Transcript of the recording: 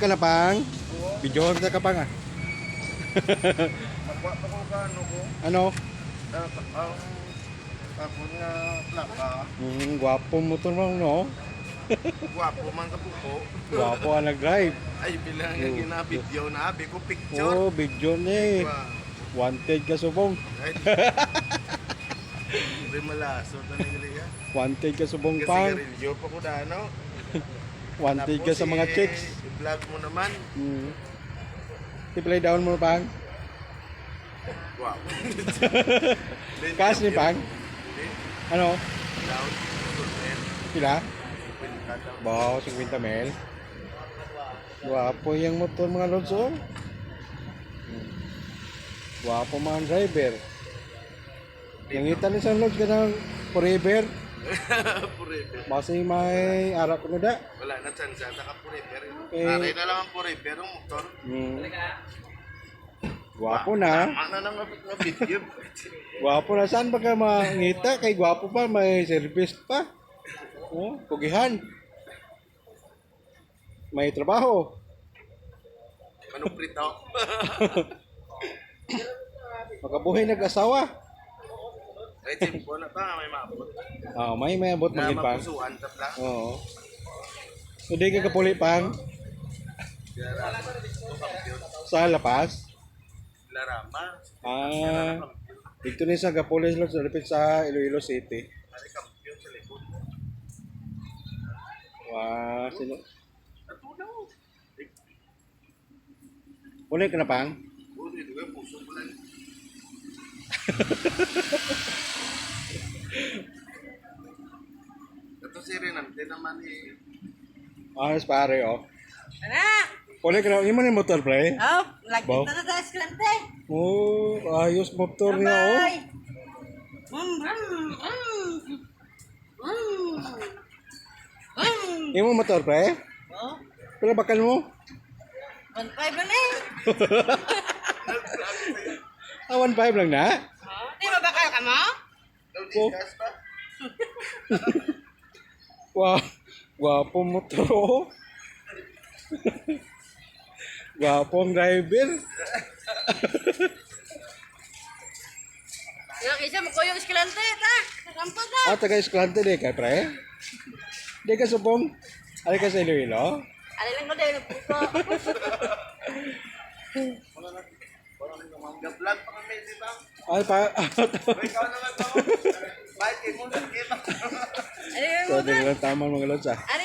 ka na pang? Video kita ka pang ah. Magwa pa ko ka ano ko. Ano? Ang tapon nga plaka. Gwapo mo to lang no? Gwapo man ka po. Gwapo ang nag-drive. Ay bilang nga gina-video na abi ko picture. Oh, video na eh. Wanted ka subong. Ay. Hindi malaso na nila. Wanted ka subong Kasi pang. sigarilyo pa ko dano. Wanted ka sa mga chicks. I-vlog mo naman. I-play down mo pang. Gwapo. Cash ni pang. Ano? Down. Pila? Down. Wow, 50 mil. Gwapo yung motor mga lods oh. Gwapo mga driver. Nangita ni sa lods ka ng forever. Forever. Basta may arak ko na da. Wala na chance ata ka forever. Eh. Aray na lang ang forever ang motor. Gwapo na. Ano nang nga video? Gwapo na. Saan ba ka mangita? Kay gwapo pa, may service pa. Oh, pugihan. May trabaho. Anong prito? Makabuhay nag-asawa. Ay, simpo na pa, may mabot. May abot Na maging pang. mapusuan tap lang. Oo. Hindi ka kapuli pang sa lapas. Larama. Dito ni sa Gapoles Lodge, lapit sa Iloilo City. Ari kampiyon sa likod. Wow, sino? Natunaw. Puli ka na pang? Uli, di ba puso ko lang. Ito si Renante naman eh. Mas pare oh. Anak! Puli ka na, yung man yung motor pre? Oh, lagi Bob? na na esklante. Oh, ayos motor niya oh. Bye! Yung mo motor pre? Oh, Pila bakal mo? 1.5 na eh. 1.5 lang na? Di ba bakal ka mo? Oh. Wow, gwapo motor oh. Gwapo ang driver. Yung isa mo ko yung esklante, ta. Rampa ta. Taga Escalante di ka pre? Di ka subong? Ari ka sa Iloilo? Ano lang ko dahil puto. Ga-vlog pa kami, di ba? Ay pa. Ikaw naman ako. Bakit kayo mo nakita? Ano yung So, di lang tama mga lods ah. Ano